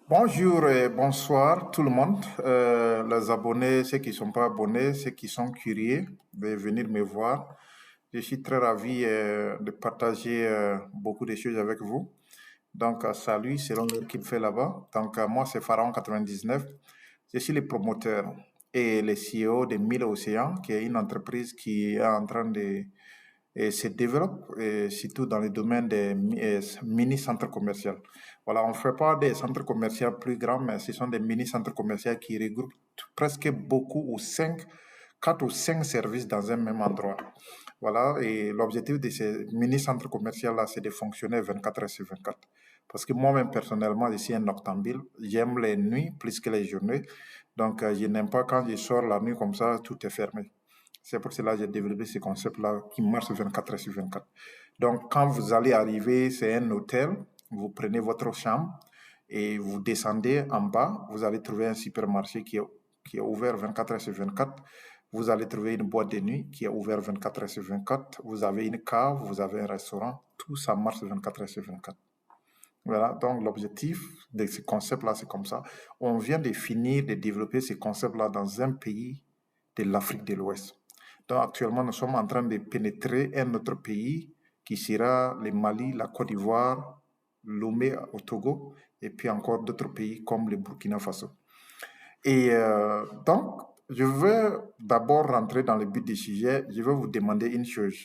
Bonjour et bonsoir tout le monde, les abonnés, ceux qui ne sont pas abonnés, ceux qui sont curieux de venir me voir. Je suis très ravi de partager beaucoup de choses avec vous. Donc, salut, selon l'heure qu'il fait là-bas. Donc, moi, c'est Pharaon 99. Je suis le promoteur et le CEO de 1000 Océans, qui est une entreprise qui est en train de se développe, surtout dans le domaine des mini-centres commerciaux. Voilà, on ne fait pas des centres commerciaux plus grands, mais ce sont des mini-centres commerciaux qui regroupent presque beaucoup ou 4 ou 5 services dans un même endroit. Voilà, et l'objectif de ces mini-centres commerciaux-là, c'est de fonctionner 24 heures sur 24. Parce que moi-même, personnellement, je suis un noctambule. J'aime les nuits plus que les journées. Donc, je n'aime pas quand je sors la nuit comme ça, tout est fermé. C'est pour cela que j'ai développé ce concept-là qui marche 24 heures sur 24. Donc, quand vous allez arriver, c'est un hôtel, vous prenez votre chambre et vous descendez en bas, vous allez trouver un supermarché qui est ouvert 24 heures sur 24. Vous allez trouver une boîte de nuit qui est ouverte 24 heures sur 24. Vous avez une cave, vous avez un restaurant. Tout ça marche 24 heures sur 24. Voilà, donc l'objectif de ce concept-là, c'est comme ça. On vient de finir de développer ce concept-là dans un pays de l'Afrique de l'Ouest. Donc actuellement, nous sommes en train de pénétrer un autre pays qui sera le Mali, la Côte d'Ivoire, Lomé au Togo, et puis encore d'autres pays comme le Burkina Faso. Et donc, je vais d'abord rentrer dans le but du sujet. Je vais vous demander une chose.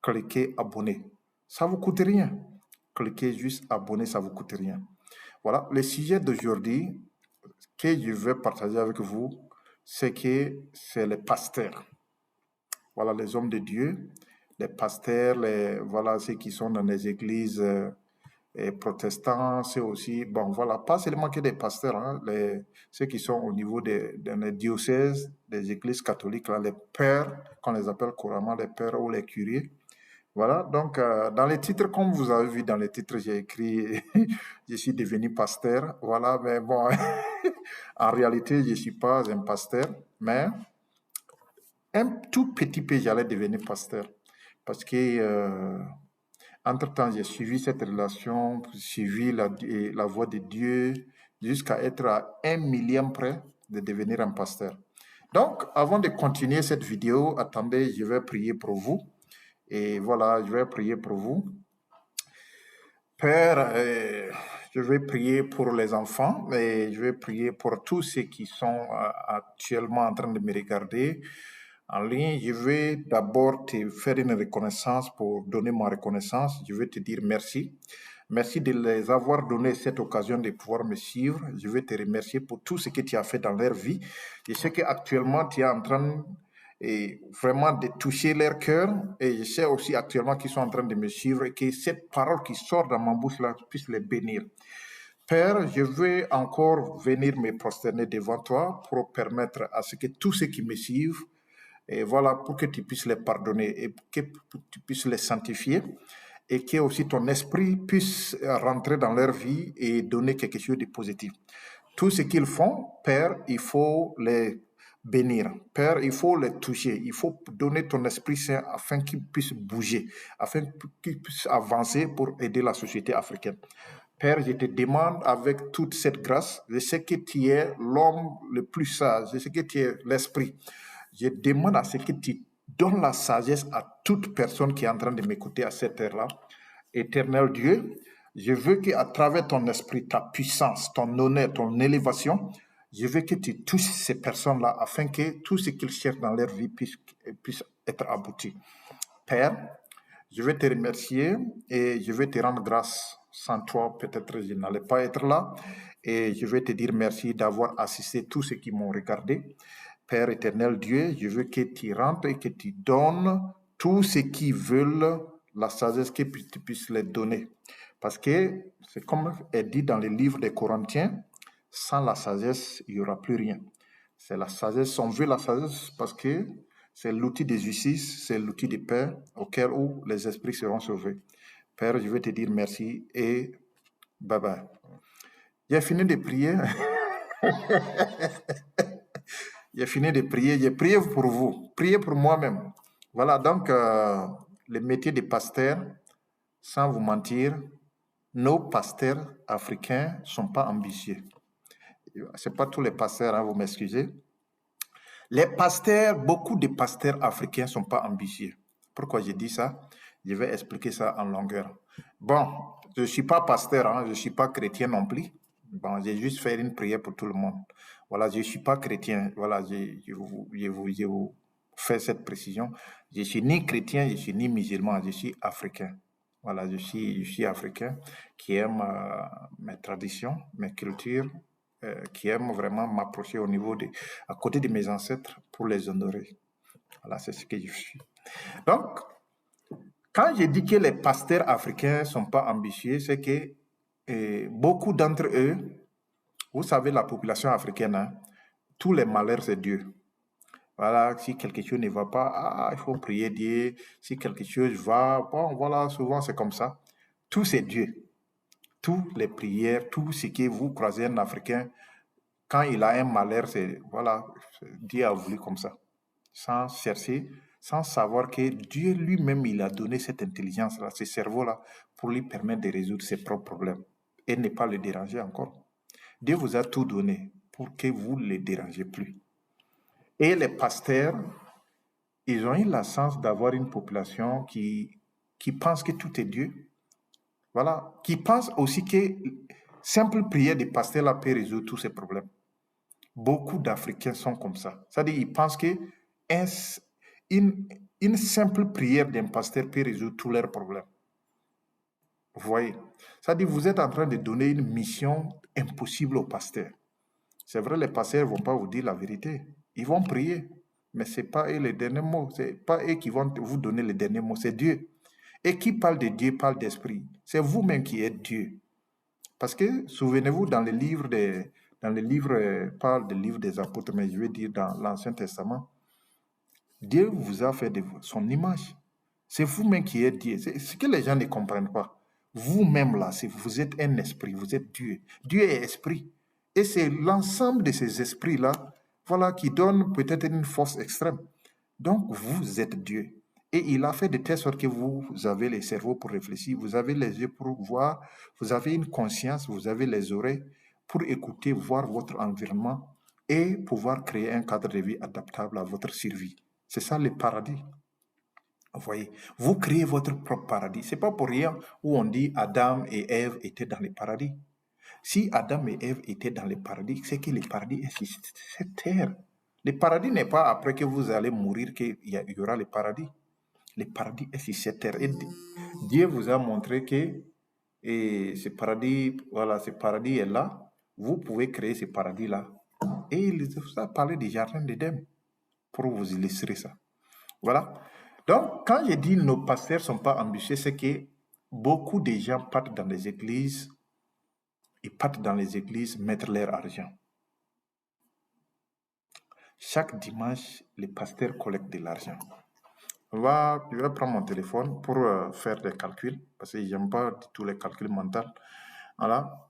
Cliquez abonner. Ça ne vous coûte rien. Cliquez juste abonner, ça ne vous coûte rien. Voilà, le sujet d'aujourd'hui que je vais partager avec vous, c'est que c'est les pasteurs. Voilà, les hommes de Dieu, les pasteurs, voilà, ceux qui sont dans les églises protestants, c'est aussi, bon, voilà, pas seulement que des pasteurs, hein, ceux qui sont au niveau des diocèses, des églises catholiques, là, les pères, qu'on les appelle couramment les pères ou les curés. Voilà, donc dans les titres, comme vous avez vu dans les titres, j'ai écrit je suis devenu pasteur. Voilà, mais bon, en réalité, je ne suis pas un pasteur, mais un tout petit peu, j'allais devenir pasteur. Parce que, entre-temps, j'ai suivi cette relation, suivi la voie de Dieu, jusqu'à être à 1 millième près de devenir un pasteur. Donc, avant de continuer cette vidéo, attendez, je vais prier pour vous. Et voilà, je vais prier pour vous. Père, je vais prier pour les enfants et je vais prier pour tous ceux qui sont actuellement en train de me regarder en ligne. Je vais d'abord te faire une reconnaissance pour donner ma reconnaissance. Je vais te dire merci. Merci de les avoir donné cette occasion de pouvoir me suivre. Je vais te remercier pour tout ce que tu as fait dans leur vie. Je sais qu'actuellement, tu es en train et vraiment de toucher leur cœur. Et je sais aussi actuellement qu'ils sont en train de me suivre et que cette parole qui sort dans ma bouche là puisse les bénir. Père, je veux encore venir me prosterner devant toi pour permettre à ce que tous ceux qui me suivent, et voilà, pour que tu puisses les pardonner et que tu puisses les sanctifier et que aussi ton esprit puisse rentrer dans leur vie et donner quelque chose de positif. Tout ce qu'ils font, Père, il faut les bénir. Père, il faut les toucher. Il faut donner ton Esprit Saint afin qu'ils puissent bouger, afin qu'ils puissent avancer pour aider la société africaine. Père, je te demande avec toute cette grâce, je sais que tu es l'homme le plus sage, je sais que tu es l'Esprit. Je demande à ce que tu donnes la sagesse à toute personne qui est en train de m'écouter à cette heure-là. Éternel Dieu, je veux qu'à travers ton esprit, ta puissance, ton honneur, ton élévation, je veux que tu touches ces personnes-là afin que tout ce qu'ils cherchent dans leur vie puisse être abouti. Père, je vais te remercier et je vais te rendre grâce. Sans toi, peut-être je n'allais pas être là. Et je vais te dire merci d'avoir assisté tous ceux qui m'ont regardé. Père éternel Dieu, je veux que tu rentres et que tu donnes tous ceux qui veulent la sagesse que tu puisses les donner. Parce que c'est comme est dit dans le livre des Corinthiens, sans la sagesse, il n'y aura plus rien. C'est la sagesse, on veut la sagesse parce que c'est l'outil de justice, c'est l'outil de paix auquel où les esprits seront sauvés. Père, je veux te dire merci et bye bye. J'ai fini de prier. J'ai fini de prier. J'ai prié pour vous. Priez pour moi-même. Voilà, donc, le métier de pasteur, sans vous mentir, nos pasteurs africains ne sont pas ambitieux. Ce n'est pas tous les pasteurs, hein, vous m'excusez. Les pasteurs, beaucoup de pasteurs africains ne sont pas ambitieux. Pourquoi je dis ça? Je vais expliquer ça en longueur. Bon, je ne suis pas pasteur, hein, je ne suis pas chrétien non plus. Bon, j'ai juste fait une prière pour tout le monde. Voilà, je ne suis pas chrétien. Voilà, je vous fais cette précision. Je ne suis ni chrétien, je ne suis ni musulman, je suis africain. Voilà, je suis africain qui aime mes traditions, mes cultures, qui aime vraiment m'approcher au niveau à côté de mes ancêtres pour les honorer. Voilà, c'est ce que je suis. Donc, quand je dis que les pasteurs africains ne sont pas ambitieux, c'est que beaucoup d'entre eux, vous savez, la population africaine, hein, tous les malheurs, c'est Dieu. Voilà, si quelque chose ne va pas, il faut prier Dieu. Si quelque chose va, bon, voilà, souvent c'est comme ça. Tout c'est Dieu. Toutes les prières, tout ce que vous croisez un Africain, quand il a un malheur, c'est, voilà, Dieu a voulu comme ça. Sans chercher, sans savoir que Dieu lui-même, il a donné cette intelligence-là, ce cerveau-là, pour lui permettre de résoudre ses propres problèmes et ne pas le déranger encore. Dieu vous a tout donné pour que vous ne le dérangez plus. Et les pasteurs, ils ont eu la chance d'avoir une population qui pense que tout est Dieu. Voilà. Qui pense aussi que simple prière des pasteurs là peut résoudre tous ces problèmes. Beaucoup d'Africains sont comme ça. C'est-à-dire ils pensent que une simple prière d'un pasteur peut résoudre tous leurs problèmes. Vous voyez? C'est-à-dire vous êtes en train de donner une mission impossible aux pasteurs. C'est vrai, les pasteurs ne vont pas vous dire la vérité. Ils vont prier, mais ce n'est pas eux les derniers mots. Ce n'est pas eux qui vont vous donner les derniers mots, c'est Dieu. Et qui parle de Dieu parle d'esprit. C'est vous-même qui êtes Dieu. Parce que, souvenez-vous, dans les livres, parle des livres des apôtres, mais je veux dire dans l'Ancien Testament, Dieu vous a fait de son image. C'est vous-même qui êtes Dieu. C'est ce que les gens ne comprennent pas. Vous-même là, vous êtes un esprit, vous êtes Dieu. Dieu est esprit. Et c'est l'ensemble de ces esprits-là, voilà, qui donnent peut-être une force extrême. Donc, vous êtes Dieu. Et il a fait de telle sorte que vous avez les cerveaux pour réfléchir, vous avez les yeux pour voir, vous avez une conscience, vous avez les oreilles pour écouter, voir votre environnement et pouvoir créer un cadre de vie adaptable à votre survie. C'est ça le paradis. Vous voyez, vous créez votre propre paradis. C'est pas pour rien où on dit Adam et Ève étaient dans le paradis. Si Adam et Ève étaient dans le paradis, c'est que le paradis est sur cette terre. Le paradis n'est pas après que vous allez mourir qu'il y aura le paradis. Le paradis est sur cette terre. Et Dieu vous a montré que ce paradis, voilà, ce paradis est là. Vous pouvez créer ce paradis-là. Et il vous a parlé du jardin d'Éden pour vous illustrer ça. Voilà. Donc, quand je dis nos pasteurs ne sont pas ambitieux, c'est que beaucoup de gens partent dans les églises, ils partent dans les églises mettre leur argent. Chaque dimanche, les pasteurs collectent de l'argent. Je vais prendre mon téléphone pour faire des calculs, parce que je n'aime pas tous les calculs mentaux. Voilà.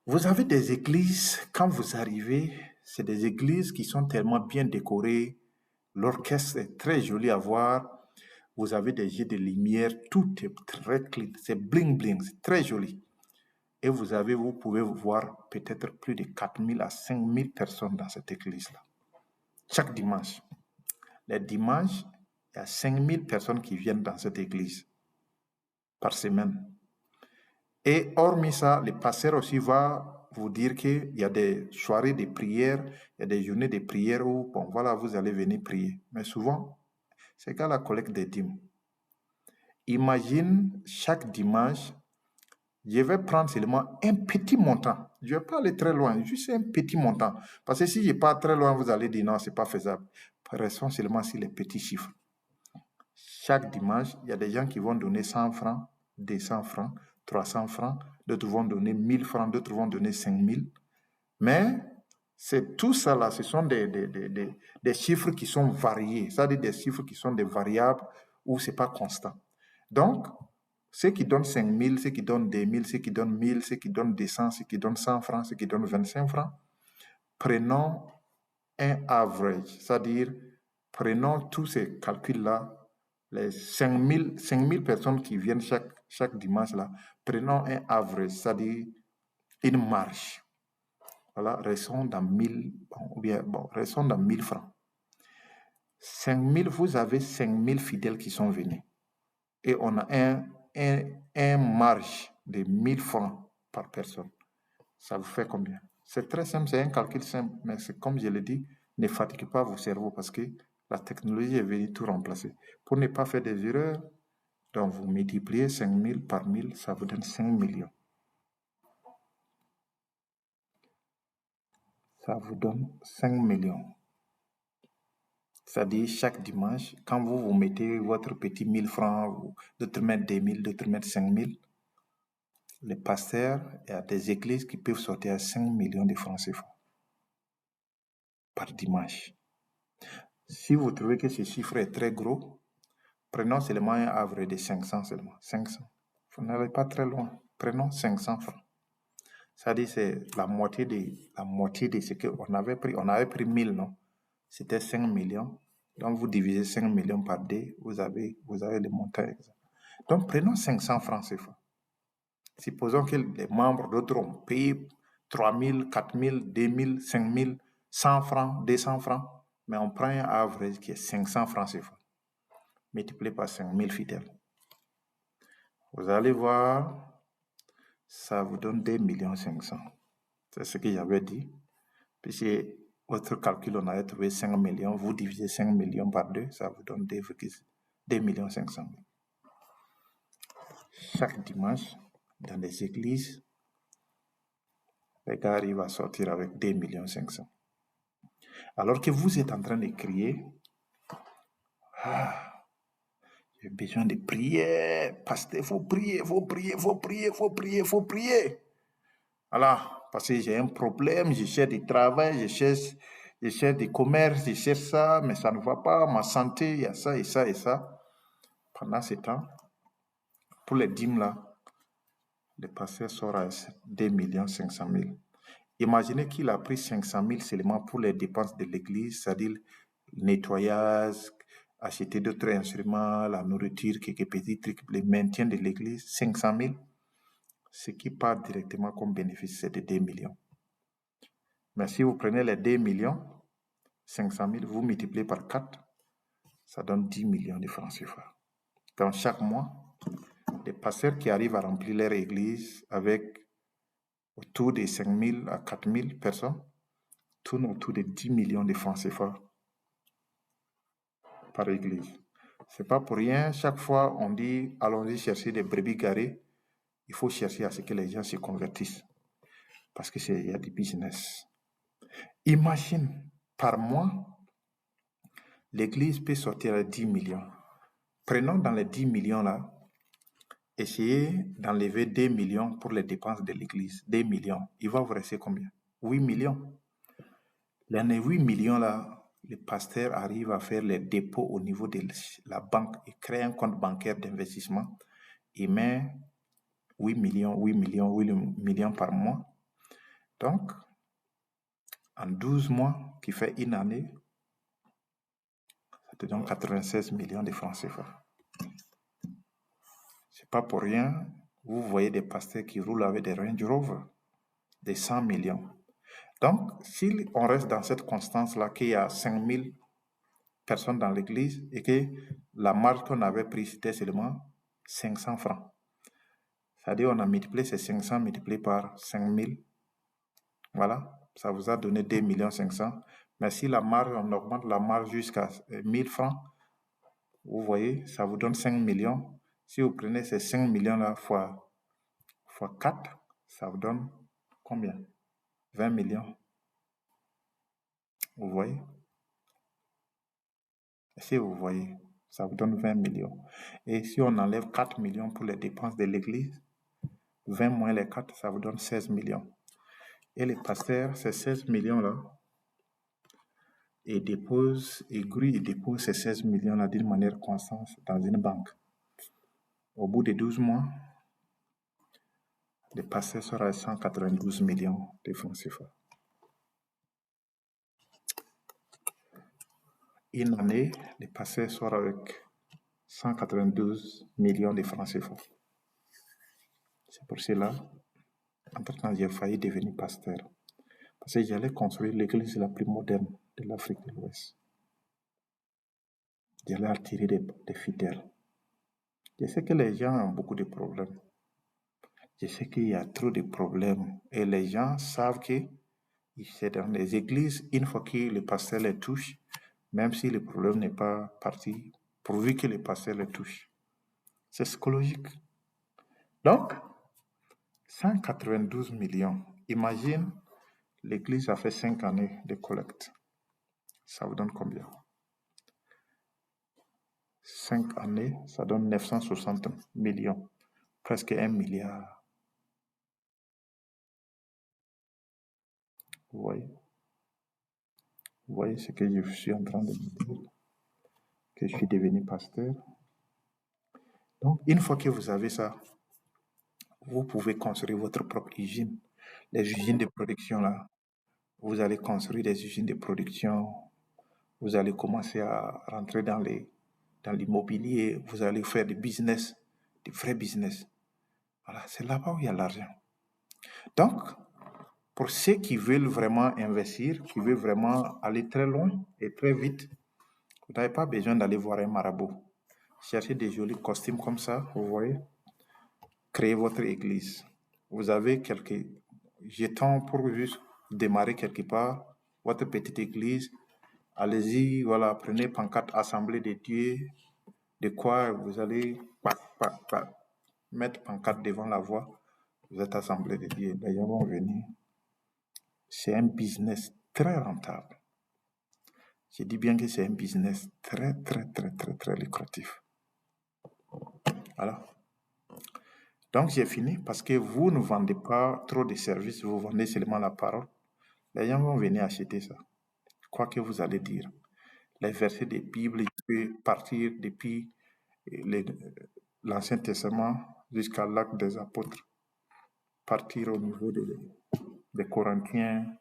Vous avez des églises, quand vous arrivez, c'est des églises qui sont tellement bien décorées, l'orchestre est très joli à voir, vous avez des jets de lumière, tout est très clean, c'est bling bling, c'est très joli. Et vous pouvez voir peut-être plus de 4000 à 5000 personnes dans cette église-là. Chaque dimanche. Les dimanches, il y a 5000 personnes qui viennent dans cette église par semaine. Et hormis ça, le pasteur aussi va vous dire qu'il y a des soirées de prière, il y a des journées de prière où, bon, voilà, vous allez venir prier. Mais souvent, c'est qu'à la collecte des dîmes. Imagine chaque dimanche, je vais prendre seulement un petit montant. Je ne vais pas aller très loin, juste un petit montant. Parce que si je pars très loin, vous allez dire non, ce n'est pas faisable. Restons seulement sur les petits chiffres. Chaque dimanche, il y a des gens qui vont donner 100 francs, 200 francs, 300 francs, d'autres vont donner 1000 francs, d'autres vont donner 5000. Mais c'est tout ça là, ce sont des chiffres qui sont variés, c'est-à-dire des chiffres qui sont des variables où ce n'est pas constant. Donc, ceux qui donnent 5000, ceux qui donnent 2000, ceux qui donnent 1000, ceux qui donnent 200, ceux qui donnent 100 francs, ceux qui donnent 25 francs, prenons un average, c'est-à-dire prenons tous ces calculs-là les 5000 personnes qui viennent chaque dimanche là, prenons un average, c'est-à-dire une marge. Voilà, restons dans 1000, restons dans 1000 francs. 5000, vous avez 5000 fidèles qui sont venus. Et on a un marge de 1000 francs par personne. Ça vous fait combien? C'est très simple, c'est un calcul simple, mais c'est comme je l'ai dit, ne fatiguez pas vos cerveaux parce que la technologie est venue tout remplacer. Pour ne pas faire des erreurs, donc vous multipliez 5000 par 1000, ça vous donne 5 millions. Ça vous donne 5 millions. C'est-à-dire, chaque dimanche, quand vous mettez votre petit 1000 francs, d'autres mettent 2000, d'autres mettent 5000, les pasteurs, il y a des églises qui peuvent sortir à 5 millions de francs CFA par dimanche. Si vous trouvez que ce chiffre est très gros, prenons seulement un average de 500 seulement. 500. Vous n'allez pas très loin. Prenons 500 francs. C'est-à-dire c'est la moitié de ce qu'on avait pris. On avait pris 1000, non? C'était 5 millions. Donc, vous divisez 5 millions par 2, vous avez le montant exact. Donc, prenons 500 francs CFA. Supposons que les membres d'autres ont payé 3 000, 4 000, 2 000, 5 000, 100 francs, 200 francs, mais on prend un average qui est 500 francs CFA, multiplié par 5 000 fidèles. Vous allez voir, ça vous donne 2 500 000. C'est ce que j'avais dit. Puisque votre calcul, on avait trouvé 5 millions, vous divisez 5 millions par 2, ça vous donne 2 500 000. Chaque dimanche, dans les églises, les gars arrivent à sortir avec 2 500 000. Alors que vous êtes en train de crier, j'ai besoin de prier, pasteur, il faut prier, faut prier, faut prier, faut prier, faut prier. Voilà, parce que j'ai un problème, je cherche du travail, je cherche du commerce, je cherche ça, mais ça ne va pas, ma santé, il y a ça et ça et ça. Pendant ce temps, pour les dîmes là, le pasteur sort à 2 500 000. Imaginez qu'il a pris 500 000 seulement pour les dépenses de l'église, c'est-à-dire le nettoyage, acheter d'autres instruments, la nourriture, quelques petits trucs, le maintien de l'église, 500 000. Ce qui part directement comme bénéfice, c'est de 2 millions. Mais si vous prenez les 2 millions, 500 000, vous multipliez par 4, ça donne 10 millions de francs CFA. Donc chaque mois, les pasteurs qui arrivent à remplir leur église avec autour de 5 000 à 4 000 personnes tournent autour de 10 millions de francs CFA par église. C'est pas pour rien, chaque fois on dit allons-y chercher des brebis garées, il faut chercher à ce que les gens se convertissent. Parce qu'il y a du business. Imagine, par mois, l'église peut sortir à 10 millions. Prenons dans les 10 millions là, essayez d'enlever 2 millions pour les dépenses de l'église. 2 millions. Il va vous rester combien? 8 millions. Dans les 8 millions là, le pasteur arrive à faire les dépôts au niveau de la banque et crée un compte bancaire d'investissement. Il met 8 millions par mois. Donc, en 12 mois, qui fait une année, ça te donne 96 millions de francs CFA. C'est pas pour rien, vous voyez des pasteurs qui roulent avec des Range Rover, des 100 millions. Donc, si on reste dans cette constance-là, qu'il y a 5000 personnes dans l'église et que la marge qu'on avait prise, c'était seulement 500 francs. C'est-à-dire on a multiplié ces 500 multiplié par 5000. Voilà, ça vous a donné 2 500 000. Mais si la marge, on augmente la marge jusqu'à 1000 francs, vous voyez, ça vous donne 5 millions. Si vous prenez ces 5 millions-là fois 4, ça vous donne combien? 20 millions. Vous voyez? Si vous voyez, ça vous donne 20 millions. Et si on enlève 4 millions pour les dépenses de l'église, 20 moins les 4, ça vous donne 16 millions. Et les pasteurs, ces 16 millions-là, ils déposent ces 16 millions-là d'une manière constante dans une banque. Au bout de 12 mois, le pasteur sera à 192 millions de francs CFA. Une année, le pasteur sort avec 192 millions de francs CFA. C'est pour cela, entre-temps, j'ai failli devenir pasteur. Parce que j'allais construire l'église la plus moderne de l'Afrique de l'Ouest. J'allais attirer des fidèles. Je sais que les gens ont beaucoup de problèmes. Je sais qu'il y a trop de problèmes. Et les gens savent que c'est dans les églises, une fois que le pasteur les touche, même si le problème n'est pas parti, pourvu que le pasteur les touche. C'est psychologique. Donc, 192 millions. Imagine, l'église a fait 5 années de collecte. Ça vous donne combien? 5 années, ça donne 960 millions. Presque 1 milliard. Vous voyez ce que je suis en train de dire? Que je suis devenu pasteur. Donc, une fois que vous avez ça, vous pouvez construire votre propre usine. Les usines de production, là, vous allez construire des usines de production. Vous allez commencer à rentrer dans l'immobilier. Vous allez faire des business, des vrais business. Voilà, c'est là-bas où il y a l'argent. Donc, pour ceux qui veulent vraiment investir, qui veulent vraiment aller très loin et très vite, vous n'avez pas besoin d'aller voir un marabout. Cherchez des jolis costumes comme ça, vous voyez. Créez votre église. Vous avez quelques jetons pour juste démarrer quelque part, votre petite église. Allez-y, voilà, prenez pancarte Assemblée de Dieu, de quoi vous allez mettre pancarte devant la voie. Vous êtes Assemblée de Dieu, les gens vont venir. C'est un business très rentable. Je dis bien que c'est un business très lucratif. Voilà. Donc, j'ai fini parce que vous ne vendez pas trop de services, vous vendez seulement la parole. Les gens vont venir acheter ça. Quoi que vous allez dire. Les versets de Bible, je peux partir depuis l'Ancien Testament jusqu'à l'Acte des Apôtres. Partir au niveau des Corinthiens,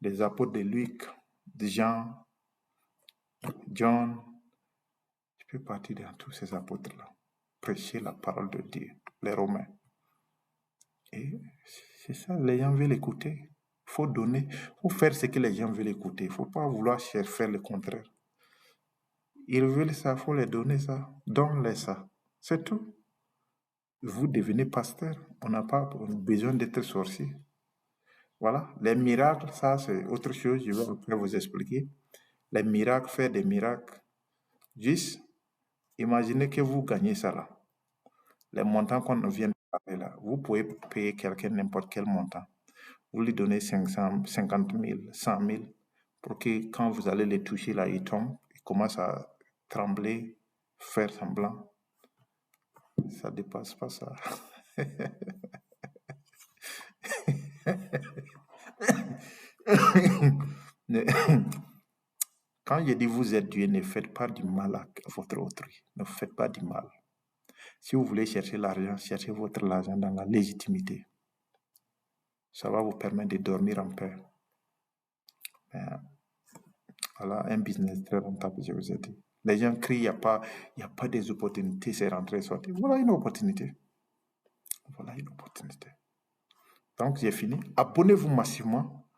des apôtres de Luc, de Jean, John. Je peux partir dans tous ces apôtres-là. Prêcher la parole de Dieu, les Romains. Et c'est ça, les gens veulent écouter. Il faut donner, il faut faire ce que les gens veulent écouter. Il ne faut pas vouloir faire le contraire. Ils veulent ça, il faut les donner ça. Donne-les ça. C'est tout. Vous devenez pasteur. On n'a pas besoin d'être sorcier. Voilà. Les miracles, ça, c'est autre chose. Je vais après vous expliquer. Les miracles, faire des miracles. Juste, imaginez que vous gagnez ça là. Les montants qu'on vient de parler là. Vous pouvez payer quelqu'un n'importe quel montant. Vous lui donnez 500, 50 000, 100 000 pour que quand vous allez les toucher là, il tombe, il commence à trembler, faire semblant. Ça ne dépasse pas ça. Quand je dis vous êtes Dieu, ne faites pas du mal à votre autrui. Ne faites pas du mal. Si vous voulez chercher l'argent, cherchez votre argent dans la légitimité. Ça va vous permettre de dormir en paix. Voilà, un business très rentable, je vous ai dit. Les gens crient, il n'y a pas des opportunités, c'est rentré, sortir. Voilà une opportunité. Voilà une opportunité. Donc, j'ai fini. Abonnez-vous massivement.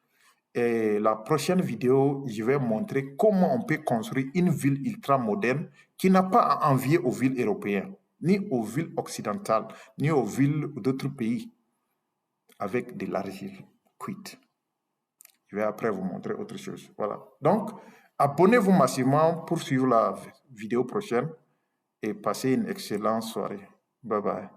Et la prochaine vidéo, je vais montrer comment on peut construire une ville ultra moderne qui n'a pas à envier aux villes européennes, ni aux villes occidentales, ni aux villes d'autres pays avec de l'argile cuite. Je vais après vous montrer autre chose. Voilà. Donc, abonnez-vous massivement pour suivre la vidéo prochaine et passez une excellente soirée. Bye bye.